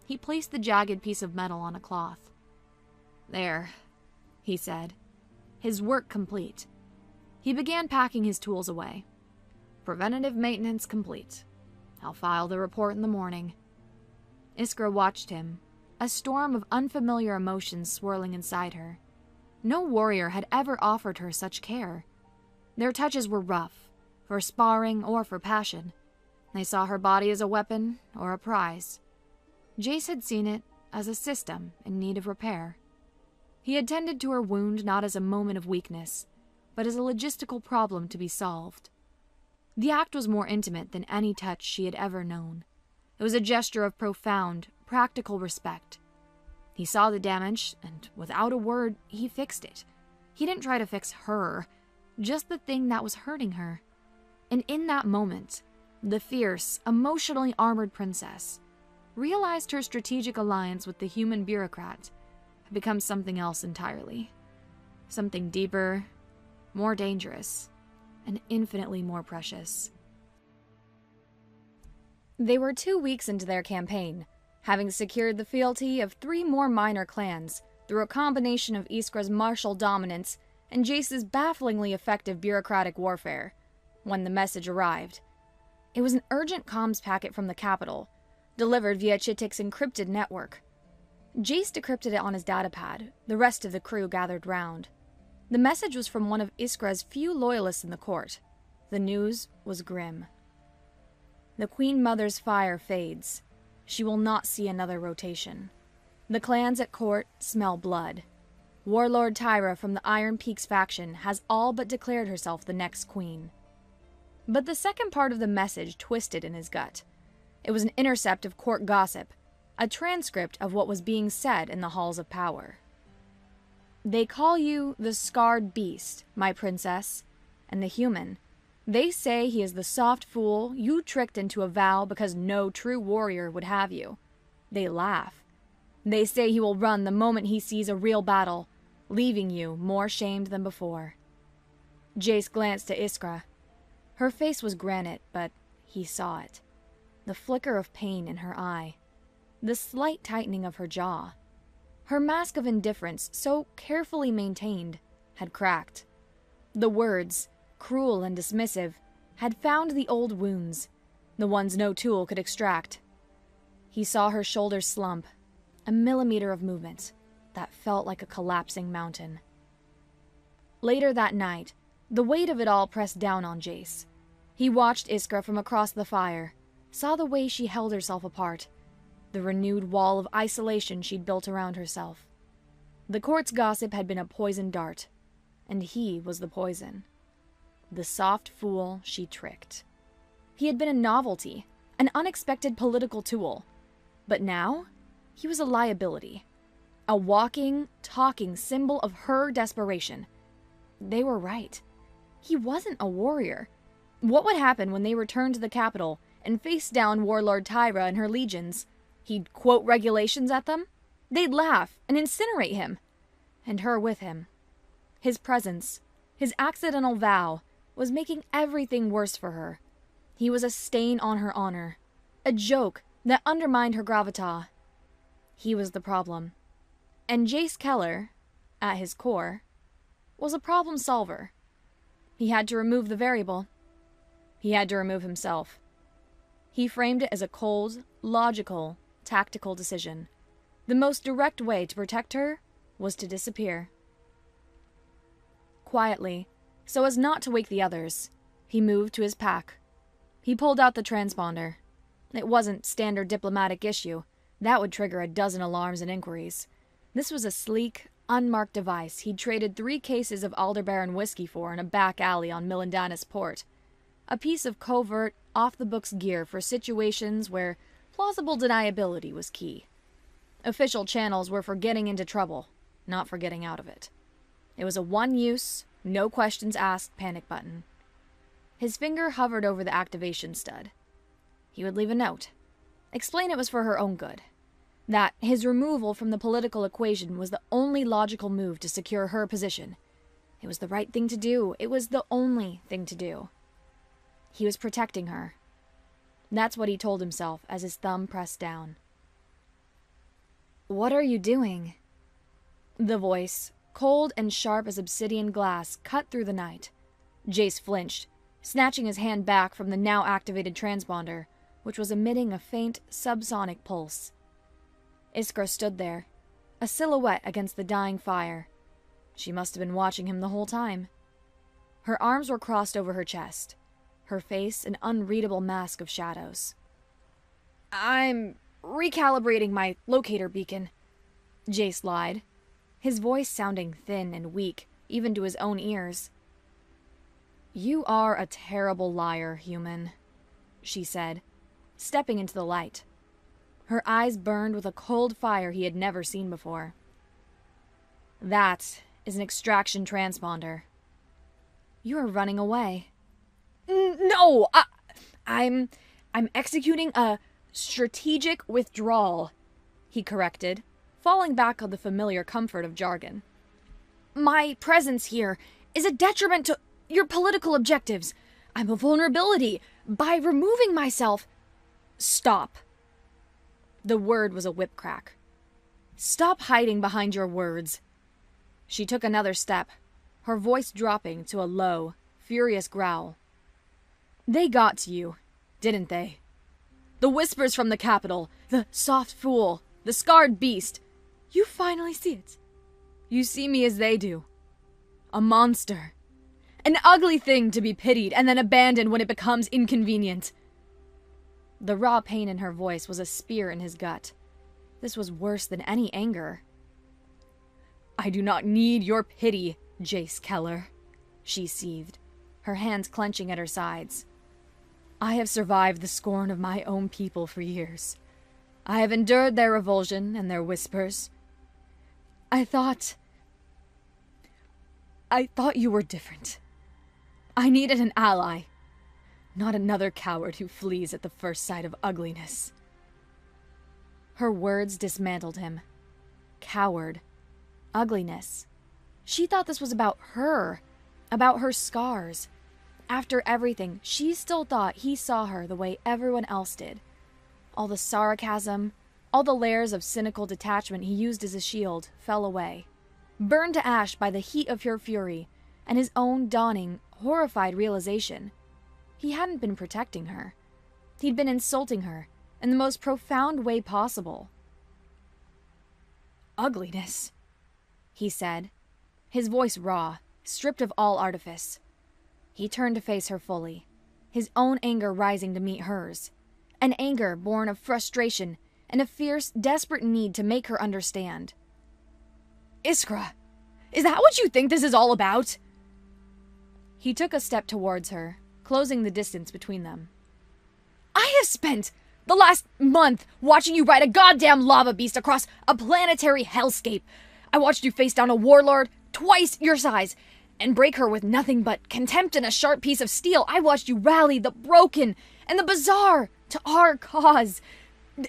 He placed the jagged piece of metal on a cloth. "There," he said, his work complete. He began packing his tools away. "Preventative maintenance complete. I'll file the report in the morning." Iskra watched him, a storm of unfamiliar emotions swirling inside her. No warrior had ever offered her such care. Their touches were rough, for sparring or for passion. They saw her body as a weapon or a prize. Jace had seen it as a system in need of repair. He had tended to her wound not as a moment of weakness, but as a logistical problem to be solved. The act was more intimate than any touch she had ever known. It was a gesture of profound, practical respect. He saw the damage, and without a word, he fixed it. He didn't try to fix her, just the thing that was hurting her. And in that moment, the fierce, emotionally armored princess realized her strategic alliance with the human bureaucrat had become something else entirely. Something deeper, more dangerous, and infinitely more precious. They were 2 weeks into their campaign, having secured the fealty of 3 more minor clans through a combination of Iskra's martial dominance and Jace's bafflingly effective bureaucratic warfare, when the message arrived. It was an urgent comms packet from the capital, delivered via Chitik's encrypted network. Jace decrypted it on his datapad. The rest of the crew gathered round. The message was from one of Iskra's few loyalists in the court. The news was grim. The Queen Mother's fire fades. She will not see another rotation. The clans at court smell blood. Warlord Tyra from the Iron Peaks faction has all but declared herself the next queen. But the second part of the message twisted in his gut. It was an intercept of court gossip, a transcript of what was being said in the halls of power. "They call you the Scarred Beast, my princess, and the human. They say he is the soft fool you tricked into a vow because no true warrior would have you. They laugh. They say he will run the moment he sees a real battle, leaving you more shamed than before." Jace glanced to Iskra. Her face was granite, but he saw it. The flicker of pain in her eye. The slight tightening of her jaw. Her mask of indifference, so carefully maintained, had cracked. The words, cruel and dismissive, had found the old wounds, the ones no tool could extract. He saw her shoulders slump, a millimeter of movement that felt like a collapsing mountain. Later that night, the weight of it all pressed down on Jace. He watched Iskra from across the fire, saw the way she held herself apart, the renewed wall of isolation she'd built around herself. The court's gossip had been a poisoned dart, and he was the poison. The soft fool she tricked. He had been a novelty, an unexpected political tool. But now, he was a liability. A walking, talking symbol of her desperation. They were right. He wasn't a warrior. What would happen when they returned to the capital and faced down Warlord Tyra and her legions? He'd quote regulations at them? They'd laugh and incinerate him. And her with him. His presence, his accidental vow, was making everything worse for her. He was a stain on her honor. A joke that undermined her gravitas. He was the problem. And Jace Keller, at his core, was a problem solver. He had to remove the variable. He had to remove himself. He framed it as a cold, logical, tactical decision. The most direct way to protect her was to disappear. Quietly, so as not to wake the others, he moved to his pack. He pulled out the transponder. It wasn't standard diplomatic issue. That would trigger a dozen alarms and inquiries. This was a sleek, unmarked device he'd traded 3 cases of Aldebaran whiskey for in a back alley on Milandanis Port. A piece of covert, off-the-books gear for situations where plausible deniability was key. Official channels were for getting into trouble, not for getting out of it. It was a one-use, no questions asked panic button. His finger hovered over the activation stud. He would leave a note. Explain it was for her own good. That his removal from the political equation was the only logical move to secure her position. It was the right thing to do. It was the only thing to do. He was protecting her. That's what he told himself as his thumb pressed down. "What are you doing?" The voice, cold and sharp as obsidian glass, cut through the night. Jace flinched, snatching his hand back from the now-activated transponder, which was emitting a faint, subsonic pulse. Iskra stood there, a silhouette against the dying fire. She must have been watching him the whole time. Her arms were crossed over her chest, her face an unreadable mask of shadows. "I'm recalibrating my locator beacon," Jace lied, his voice sounding thin and weak, even to his own ears. "You are a terrible liar, human," she said, stepping into the light. Her eyes burned with a cold fire he had never seen before. "That is an extraction transponder. You are running away." "No! I'm executing a strategic withdrawal," he corrected, falling back on the familiar comfort of jargon. "My presence here is a detriment to your political objectives. I'm a vulnerability. By removing myself—" "Stop." The word was a whip crack. "Stop hiding behind your words." She took another step, her voice dropping to a low, furious growl. "They got to you, didn't they? The whispers from the capital, the soft fool, the scarred beast. You finally see it. You see me as they do. A monster. An ugly thing to be pitied and then abandoned when it becomes inconvenient." The raw pain in her voice was a spear in his gut. This was worse than any anger. "I do not need your pity, Jace Keller," she seethed, her hands clenching at her sides. "I have survived the scorn of my own people for years. I have endured their revulsion and their whispers. I thought you were different. I needed an ally, not another coward who flees at the first sight of ugliness." Her words dismantled him. Coward. Ugliness. She thought this was about her scars. After everything, she still thought he saw her the way everyone else did. All the sarcasm, all the layers of cynical detachment he used as a shield fell away, burned to ash by the heat of her fury and his own dawning, horrified realization. He hadn't been protecting her. He'd been insulting her in the most profound way possible. "Ugliness," he said, his voice raw, stripped of all artifice. He turned to face her fully, his own anger rising to meet hers, an anger born of frustration and a fierce, desperate need to make her understand. "Iskra, is that what you think this is all about?" He took a step towards her, closing the distance between them. "I have spent the last month watching you ride a goddamn lava beast across a planetary hellscape. I watched you face down a warlord twice your size and break her with nothing but contempt and a sharp piece of steel. I watched you rally the broken and the bizarre to our cause.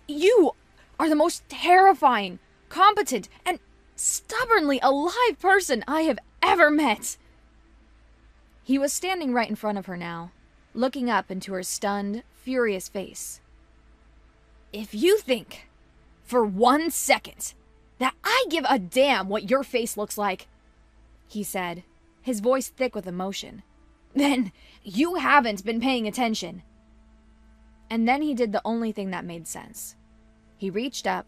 You are the most terrifying, competent, and stubbornly alive person I have ever met." He was standing right in front of her now, looking up into her stunned, furious face. "If you think, for 1 second, that I give a damn what your face looks like," he said, his voice thick with emotion, "then you haven't been paying attention." And then he did the only thing that made sense. He reached up,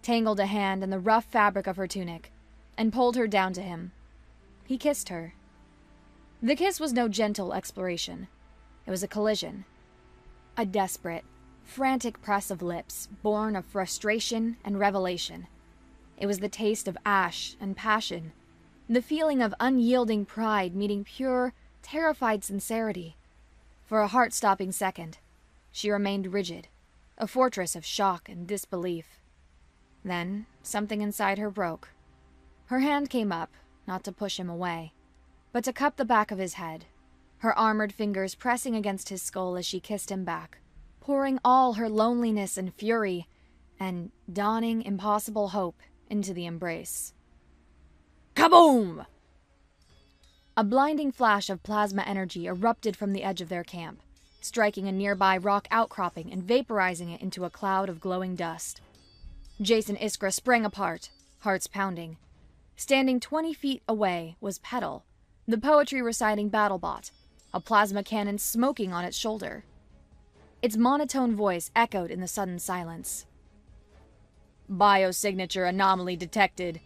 tangled a hand in the rough fabric of her tunic, and pulled her down to him. He kissed her. The kiss was no gentle exploration. It was a collision. A desperate, frantic press of lips, born of frustration and revelation. It was the taste of ash and passion, the feeling of unyielding pride meeting pure, terrified sincerity. For a heart-stopping second, she remained rigid, a fortress of shock and disbelief. Then, something inside her broke. Her hand came up, not to push him away, but to cup the back of his head, her armored fingers pressing against his skull as she kissed him back, pouring all her loneliness and fury and dawning impossible hope into the embrace. Kaboom! A blinding flash of plasma energy erupted from the edge of their camp, striking a nearby rock outcropping and vaporizing it into a cloud of glowing dust. Jace and Iskra sprang apart, hearts pounding. Standing 20 feet away was Petal, the poetry-reciting battlebot, a plasma cannon smoking on its shoulder. Its monotone voice echoed in the sudden silence. Biosignature anomaly detected.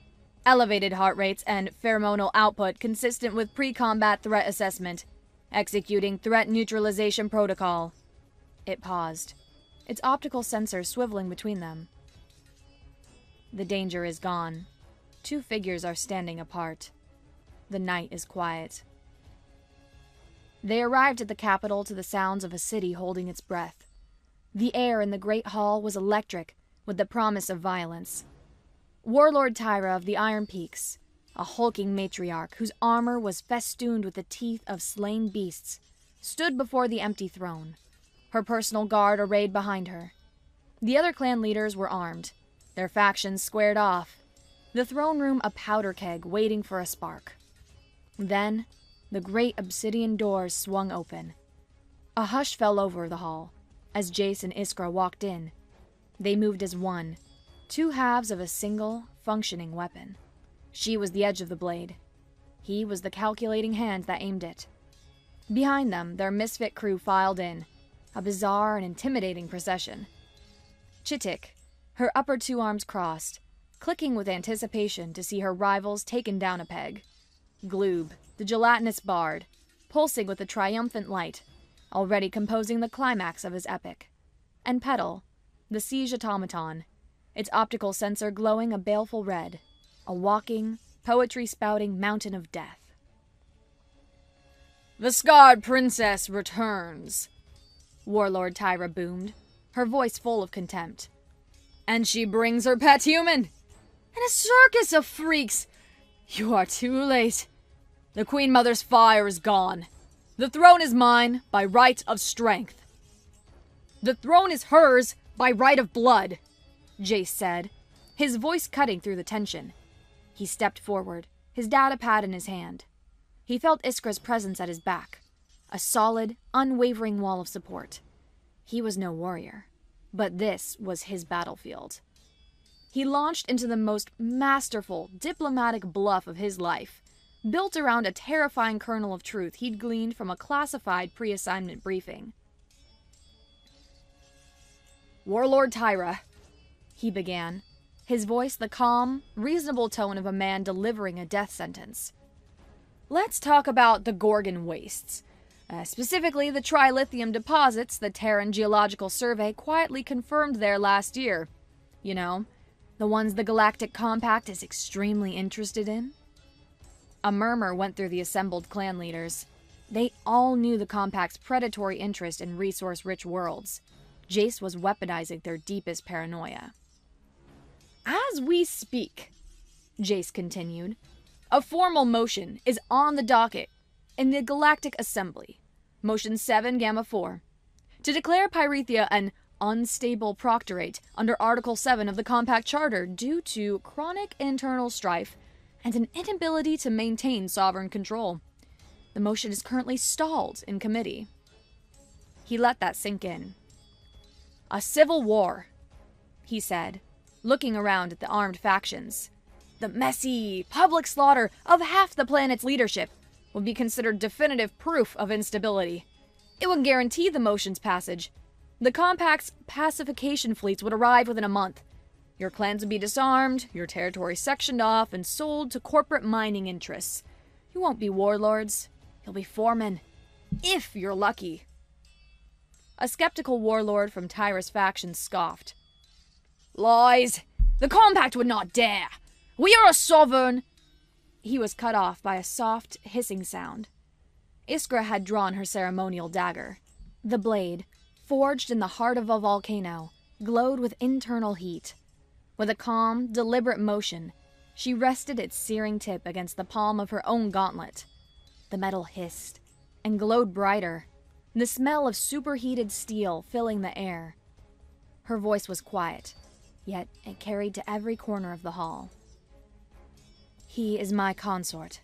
Elevated heart rates and pheromonal output consistent with pre-combat threat assessment. Executing threat neutralization protocol. It paused, its optical sensors swiveling between them. The danger is gone. 2 figures are standing apart. The night is quiet. They arrived at the capital to the sounds of a city holding its breath. The air in the great hall was electric, with the promise of violence. Warlord Tyra of the Iron Peaks, a hulking matriarch whose armor was festooned with the teeth of slain beasts, stood before the empty throne, her personal guard arrayed behind her. The other clan leaders were armed, their factions squared off, the throne room a powder keg waiting for a spark. Then, the great obsidian doors swung open. A hush fell over the hall as Jace and Iskra walked in. They moved as one, 2 halves of a single, functioning weapon. She was the edge of the blade. He was the calculating hand that aimed it. Behind them, their misfit crew filed in, a bizarre and intimidating procession. Chitik, her upper 2 arms crossed, clicking with anticipation to see her rivals taken down a peg. Gloob, the gelatinous bard, pulsing with a triumphant light, already composing the climax of his epic. And Petal, the siege automaton, its optical sensor glowing a baleful red, a walking, poetry-spouting mountain of death. The scarred princess returns, Warlord Tyra boomed, her voice full of contempt. And she brings her pet human! And a circus of freaks! You are too late. The Queen Mother's fire is gone. The throne is mine by right of strength. The throne is hers by right of blood, Jace said, his voice cutting through the tension. He stepped forward, his data pad in his hand. He felt Iskra's presence at his back, a solid, unwavering wall of support. He was no warrior, but this was his battlefield. He launched into the most masterful, diplomatic bluff of his life, built around a terrifying kernel of truth he'd gleaned from a classified pre-assignment briefing. Warlord Tyra, he began, his voice the calm, reasonable tone of a man delivering a death sentence. Let's talk about the Gorgon wastes. Specifically the trilithium deposits the Terran Geological Survey quietly confirmed there last year. You know, the ones the Galactic Compact is extremely interested in. A murmur went through the assembled clan leaders. They all knew the Compact's predatory interest in resource-rich worlds. Jace was weaponizing their deepest paranoia. As we speak, Jace continued, a formal motion is on the docket in the Galactic Assembly, Motion 7 Gamma 4, to declare Pyrethia an unstable proctorate under Article 7 of the Compact Charter due to chronic internal strife and an inability to maintain sovereign control. The motion is currently stalled in committee. He let that sink in. A civil war, he said, looking around at the armed factions. The messy, public slaughter of half the planet's leadership would be considered definitive proof of instability. It would guarantee the motion's passage. The Compact's pacification fleets would arrive within a month. Your clans would be disarmed, your territory sectioned off, and sold to corporate mining interests. You won't be warlords. You'll be foremen. If you're lucky. A skeptical warlord from Tyra's faction scoffed. Lies! The Compact would not dare! We are a sovereign. He was cut off by a soft, hissing sound. Iskra had drawn her ceremonial dagger. The blade, forged in the heart of a volcano, glowed with internal heat. With a calm, deliberate motion, she rested its searing tip against the palm of her own gauntlet. The metal hissed and glowed brighter, the smell of superheated steel filling the air. Her voice was quiet, yet it carried to every corner of the hall. He is my consort,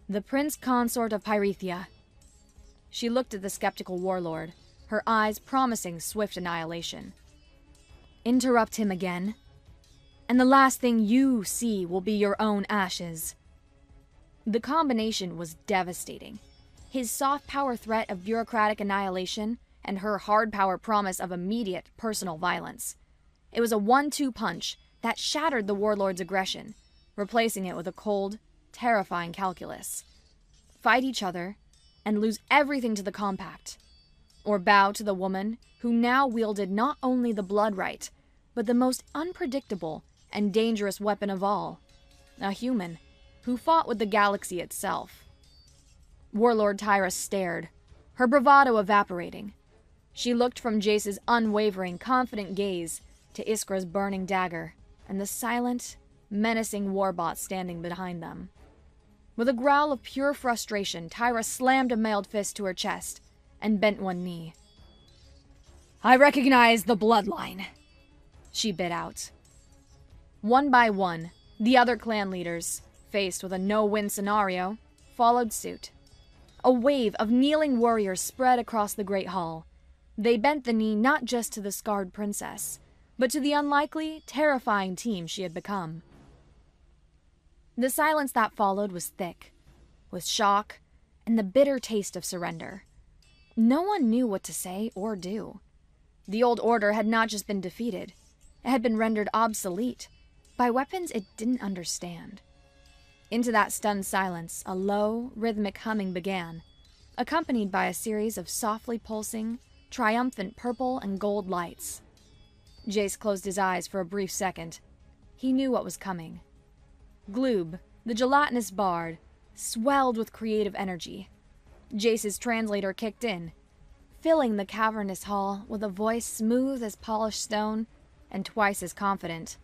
the Prince Consort of Pyrethia. She looked at the skeptical warlord, her eyes promising swift annihilation. Interrupt him again, and the last thing you see will be your own ashes. The combination was devastating. His soft power threat of bureaucratic annihilation and her hard power promise of immediate personal violence. It was a 1-2 punch that shattered the warlord's aggression, replacing it with a cold, terrifying calculus. Fight each other and lose everything to the compact, or bow to the woman who now wielded not only the blood right, but the most unpredictable and dangerous weapon of all, a human who fought with the galaxy itself. Warlord Tyra stared, her bravado evaporating. She looked from Jace's unwavering, confident gaze to Iskra's burning dagger and the silent, menacing warbot standing behind them. With a growl of pure frustration, Tyra slammed a mailed fist to her chest and bent one knee. I recognize the bloodline, she bit out. One by one, the other clan leaders, faced with a no-win scenario, followed suit. A wave of kneeling warriors spread across the Great Hall. They bent the knee not just to the scarred princess, but to the unlikely, terrifying team she had become. The silence that followed was thick, with shock and the bitter taste of surrender. No one knew what to say or do. The old order had not just been defeated, it had been rendered obsolete by weapons it didn't understand. Into that stunned silence, a low, rhythmic humming began, accompanied by a series of softly pulsing, triumphant purple and gold lights. Jace closed his eyes for a brief second. He knew what was coming. Gloob, the gelatinous bard, swelled with creative energy. Jace's translator kicked in, filling the cavernous hall with a voice smooth as polished stone and twice as confident.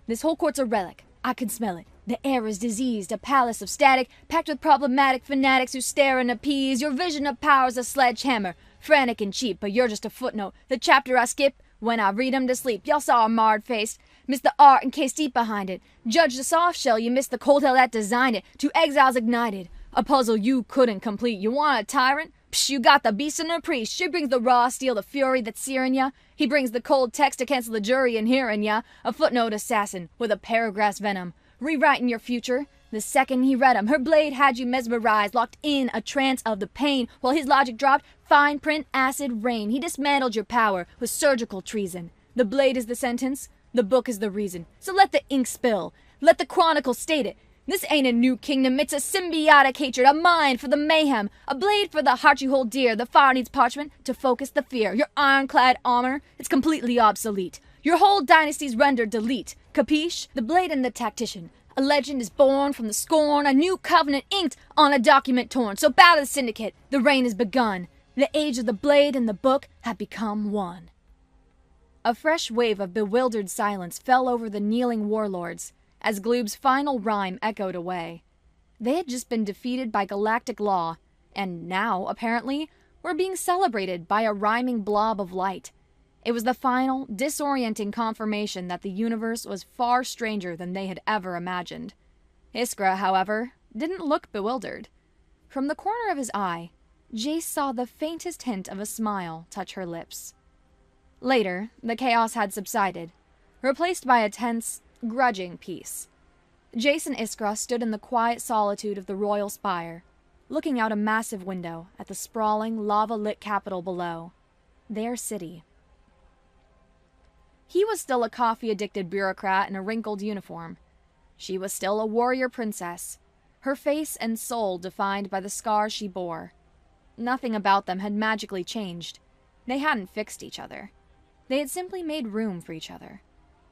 This whole court's a relic. I can smell it. The air is diseased, a palace of static, packed with problematic fanatics who stare and appease. Your vision of power's a sledgehammer, frantic and cheap, but you're just a footnote. The chapter I skip when I read 'em to sleep. Y'all saw a marred face, missed the art and case deep behind it. Judge the soft shell, you missed the cold hell that designed it. Two exiles ignited, a puzzle you couldn't complete. You want a tyrant? Psh, you got the beast and her priest. She brings the raw steel, the fury that's searing ya. He brings the cold text to cancel the jury and hearing ya. A footnote assassin with a paragraph's venom, rewriting your future the second he read 'em. Her blade had you mesmerized, locked in a trance of the pain, while his logic dropped fine print acid rain. He dismantled your power with surgical treason. The blade is the sentence, the book is the reason. So let the ink spill, let the chronicle state it. This ain't a new kingdom, it's a symbiotic hatred, a mind for the mayhem, a blade for the heart you hold dear. The fire needs parchment to focus the fear. Your ironclad armor, it's completely obsolete. Your whole dynasty's rendered delete. Capiche? The blade and the tactician. A legend is born from the scorn, a new covenant inked on a document torn. So bow to the syndicate, the reign has begun. The age of the blade and the book have become one. A fresh wave of bewildered silence fell over the kneeling warlords as Gloob's final rhyme echoed away. They had just been defeated by galactic law, and now, apparently, were being celebrated by a rhyming blob of light. It was the final, disorienting confirmation that the universe was far stranger than they had ever imagined. Iskra, however, didn't look bewildered. From the corner of his eye, Jace saw the faintest hint of a smile touch her lips. Later, the chaos had subsided, replaced by a tense, grudging peace. Jace and Iskra stood in the quiet solitude of the royal spire, looking out a massive window at the sprawling, lava-lit capital below, their city. He was still a coffee-addicted bureaucrat in a wrinkled uniform. She was still a warrior princess, her face and soul defined by the scars she bore. Nothing about them had magically changed. They hadn't fixed each other. They had simply made room for each other.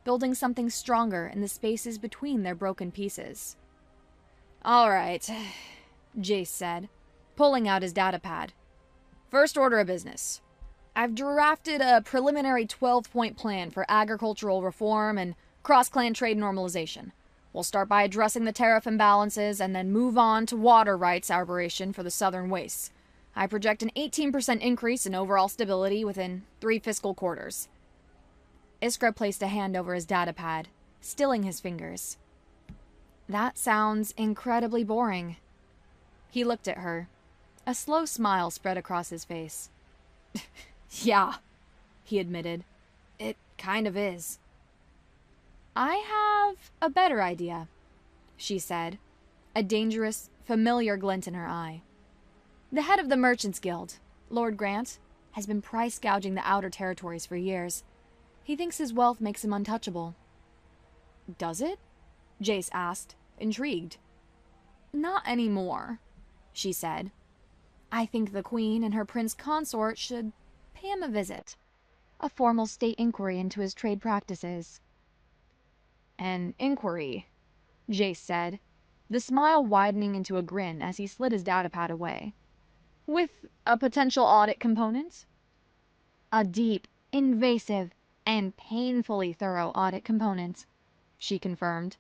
building something stronger in the spaces between their broken pieces. "All right," Jace said, pulling out his datapad. "First order of business. I've drafted a preliminary 12-point plan for agricultural reform and cross-clan trade normalization. We'll start by addressing the tariff imbalances and then move on to water rights arboration for the southern wastes. I project an 18% increase in overall stability within 3 fiscal quarters." Iskra placed a hand over his datapad, stilling his fingers. "That sounds incredibly boring." He looked at her. A slow smile spread across his face. "Yeah," he admitted. "It kind of is." "I have a better idea," she said, a dangerous, familiar glint in her eye. "The head of the Merchants Guild, Lord Grant, has been price gouging the outer territories for years. He thinks his wealth makes him untouchable." "Does it?" Jace asked, intrigued. "Not anymore," she said. "I think the Queen and her prince consort should pay him a visit. A formal state inquiry into his trade practices." "An inquiry," Jace said, the smile widening into a grin as he slid his datapad away. "With a potential audit component?" "A deep, invasive, and painfully thorough audit component," she confirmed.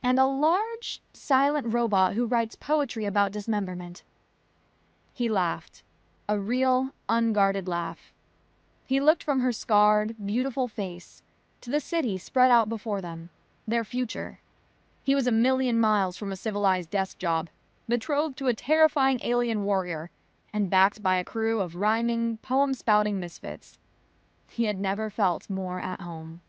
"And a large, silent robot who writes poetry about dismemberment." He laughed, a real, unguarded laugh. He looked from her scarred, beautiful face to the city spread out before them, their future. He was a million miles from a civilized desk job, betrothed to a terrifying alien warrior, and backed by a crew of rhyming, poem-spouting misfits. He had never felt more at home.